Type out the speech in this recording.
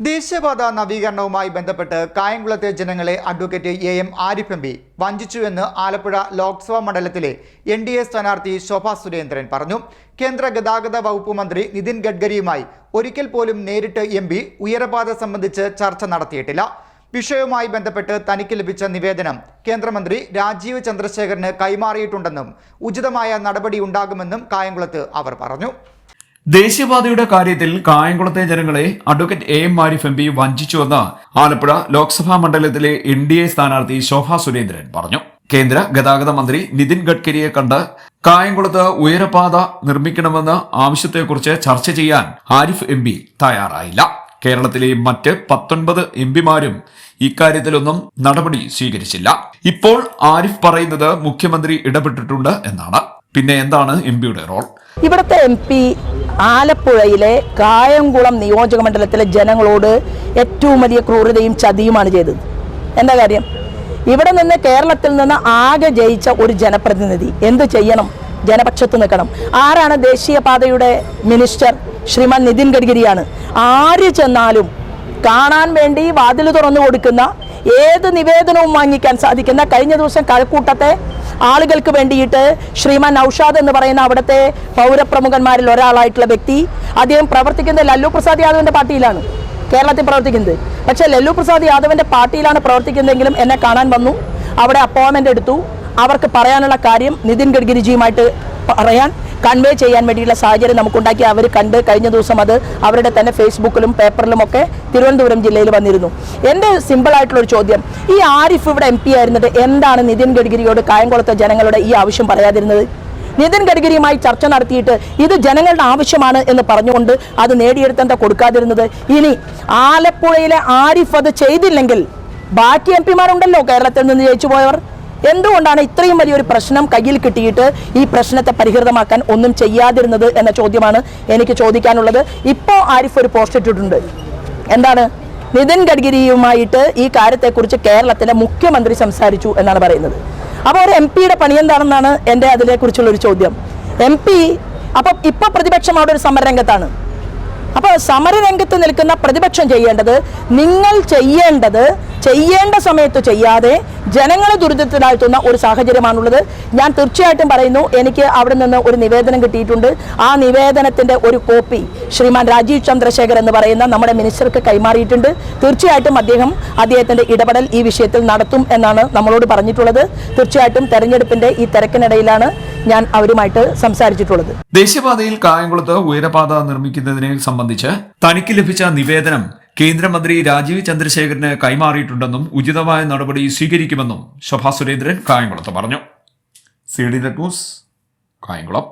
ദേശീയപാത നവീകരണവുമായി ബന്ധപ്പെട്ട് കായംകുളത്തെ ജനങ്ങളെ advocate M Arif M P വഞ്ചിച്ചുവെന്ന് ആലപ്പുഴ ലോക്സഭാ മണ്ഡലത്തിലെ NDA സ്ഥാനാർത്ഥി ശോഭാ സുരേന്ദ്രൻ പറഞ്ഞു. കേന്ദ്ര ഗതാഗത വകുപ്പ് മന്ത്രി നിതിൻ ഗഡ്കരിയുമായി ഒരിക്കൽ പോലും നേരിട്ട് MP ഉയരപാത സംബന്ധിച്ച് ചർച്ച നടത്തിയിട്ടില്ല. വിഷയവുമായി ബന്ധപ്പെട്ട് തനിക്ക് ലഭിച്ച നിവേദനം കേന്ദ്രമന്ത്രി രാജീവ് ചന്ദ്രശേഖറിന് കൈമാറിയിട്ടുണ്ടെന്നും ഉചിതമായ നടപടി ഉണ്ടാകുമെന്നും കായംകുളത്ത് അവർ പറഞ്ഞു. ദേശീയപാതയുടെ കാര്യത്തിൽ കായംകുളത്തെ ജനങ്ങളെ അഡ്വക്കേറ്റ് എം ആരിഫ് MP വഞ്ചിച്ചുവെന്ന് ആലപ്പുഴ ലോക്സഭാ മണ്ഡലത്തിലെ NDA സ്ഥാനാർത്ഥി ശോഭാ സുരേന്ദ്രൻ പറഞ്ഞു. കേന്ദ്ര ഗതാഗത മന്ത്രി നിതിൻ ഗഡ്കരിയെ കണ്ട് കായംകുളത്ത് ഉയരപാത നിർമ്മിക്കണമെന്ന ആവശ്യത്തെക്കുറിച്ച് ചർച്ച ചെയ്യാൻ ആരിഫ് MP തയ്യാറായില്ല. കേരളത്തിലെ മറ്റ് 19 MPമാരും ഇക്കാര്യത്തിലൊന്നും നടപടി സ്വീകരിച്ചില്ല. ഇപ്പോൾ ആരിഫ് പറയുന്നത് മുഖ്യമന്ത്രി ഇടപെട്ടിട്ടുണ്ട് എന്നാണ്. പിന്നെ എന്താണ് MP-യുടെ റോൾ? ഇവിടുത്തെ MP ആലപ്പുഴയിലെ കായംകുളം നിയോജക മണ്ഡലത്തിലെ ജനങ്ങളോട് ഏറ്റവും വലിയ ക്രൂരതയും ചതിയുമാണ് ചെയ്തത്. എന്താ കാര്യം? ഇവിടെ നിന്ന് കേരളത്തിൽ നിന്ന് ആകെ ജയിച്ച ഒരു ജനപ്രതിനിധി എന്ത് ചെയ്യണം? ജനപക്ഷത്ത് നിൽക്കണം. ആരാണ് ദേശീയപാതയുടെ മിനിസ്റ്റർ? ശ്രീമാൻ നിതിൻ ഗഡ്കരിയാണ്. ആര് ചെന്നാലും കാണാൻ വേണ്ടി വാതിൽ തുറന്നു കൊടുക്കുന്ന, ഏത് നിവേദനവും വാങ്ങിക്കാൻ സാധിക്കുന്ന, കഴിഞ്ഞ ദിവസം കഴക്കൂട്ടത്തെ ആളുകൾക്ക് വേണ്ടിയിട്ട് ശ്രീമാൻ നൌഷാദ് എന്ന് പറയുന്ന അവിടുത്തെ പൗരപ്രമുഖന്മാരിൽ ഒരാളായിട്ടുള്ള വ്യക്തി, അദ്ദേഹം പ്രവർത്തിക്കുന്നത് ലല്ലു പ്രസാദ് യാദവിന്റെ പാർട്ടിയിലാണ് കേരളത്തിൽ പ്രവർത്തിക്കുന്നത്. പക്ഷേ ലല്ലു പ്രസാദ് യാദവിന്റെ പാർട്ടിയിലാണ് പ്രവർത്തിക്കുന്നതെങ്കിലും എന്നെ കാണാൻ വന്നു, അവിടെ അപ്പോയിൻമെന്റ് എടുത്തു. അവർക്ക് പറയാനുള്ള കാര്യം നിതിൻ ഗഡ്കരിജിയുമായിട്ട് പറയാൻ, കൺവേ ചെയ്യാൻ വേണ്ടിയുള്ള സാഹചര്യം നമുക്കുണ്ടാക്കി. അവർ കണ്ട് കഴിഞ്ഞ ദിവസം അത് അവരുടെ തന്നെ ഫേസ്ബുക്കിലും പേപ്പറിലും ഒക്കെ തിരുവനന്തപുരം ജില്ലയിൽ വന്നിരുന്നു. എൻ്റെ സിമ്പിളായിട്ടുള്ളൊരു ചോദ്യം, ഈ ആരിഫ് ഇവിടെ MP ആയിരുന്നിട്ട് എന്താണ് നിതിൻ ഗഡ്കരിയോട് കായംകുളത്തെ ജനങ്ങളുടെ ഈ ആവശ്യം പറയാതിരുന്നത്? നിതിൻ ഗഡ്കരിയുമായി ചർച്ച നടത്തിയിട്ട് ഇത് ജനങ്ങളുടെ ആവശ്യമാണ് എന്ന് പറഞ്ഞുകൊണ്ട് അത് നേടിയെടുത്തെന്താ കൊടുക്കാതിരുന്നത്? ഇനി ആലപ്പുഴയിലെ ആരിഫ് അത് ചെയ്തില്ലെങ്കിൽ ബാക്കി MPമാരുണ്ടല്ലോ കേരളത്തിൽ നിന്ന് ജയിച്ചു പോയവർ. എന്തുകൊണ്ടാണ് ഇത്രയും വലിയൊരു പ്രശ്നം കയ്യിൽ കിട്ടിയിട്ട് ഈ പ്രശ്നത്തെ പരിഹൃതമാക്കാൻ ഒന്നും ചെയ്യാതിരുന്നത് എന്ന ചോദ്യമാണ് എനിക്ക് ചോദിക്കാനുള്ളത്. ഇപ്പോൾ ആരിഫ് ഒരു പോസ്റ്റ് ഇട്ടിട്ടുണ്ട്. എന്താണ്? നിതിൻ ഗഡ്കരിയുമായിട്ട് ഈ കാര്യത്തെക്കുറിച്ച് കേരളത്തിലെ മുഖ്യമന്ത്രി സംസാരിച്ചു എന്നാണ് പറയുന്നത്. അപ്പോൾ ഒരു MP-യുടെ പണി എന്താണെന്നാണ് എൻ്റെ അതിനെക്കുറിച്ചുള്ളൊരു ചോദ്യം. MP അപ്പം ഇപ്പോൾ പ്രതിപക്ഷം അവിടെ ഒരു സമരരംഗത്താണ്. അപ്പോൾ സമരരംഗത്ത് നിൽക്കുന്ന പ്രതിപക്ഷം ചെയ്യേണ്ടത്, നിങ്ങൾ ചെയ്യേണ്ട സമയത്ത് ചെയ്യാതെ ജനങ്ങളെ ദുരിതത്തിലാഴ്ത്തുന്ന ഒരു സാഹചര്യമാണുള്ളത്. ഞാൻ തീർച്ചയായിട്ടും പറയുന്നു, എനിക്ക് അവിടെ നിന്ന് ഒരു നിവേദനം കിട്ടിയിട്ടുണ്ട്. ആ നിവേദനത്തിൻ്റെ ഒരു കോപ്പി ശ്രീമാൻ രാജീവ് ചന്ദ്രശേഖർ എന്ന് പറയുന്ന നമ്മുടെ മിനിസ്റ്റർക്ക് കൈമാറിയിട്ടുണ്ട്. തീർച്ചയായിട്ടും അദ്ദേഹത്തിൻ്റെ ഇടപെടൽ ഈ വിഷയത്തിൽ നടത്തും എന്നാണ് നമ്മളോട് പറഞ്ഞിട്ടുള്ളത്. തീർച്ചയായിട്ടും തെരഞ്ഞെടുപ്പിൻ്റെ ഈ തിരക്കിനിടയിലാണ് ഞാൻ അവരുമായിട്ട് സംസാരിച്ചിട്ടുള്ളത്. ദേശീയപാതയിൽ കായംകുളത്ത് ഉയരപാത നിർമ്മിക്കുന്നതിനെ സംബന്ധിച്ച് തനിക്ക് ലഭിച്ച നിവേദനം കേന്ദ്രമന്ത്രി രാജീവ് ചന്ദ്രശേഖറിന് കൈമാറിയിട്ടുണ്ടെന്നും ഉചിതമായ നടപടി സ്വീകരിക്കുമെന്നും ശോഭാ സുരേന്ദ്രൻ കായംകുളത്ത് പറഞ്ഞു. CD news, Kayamkulam.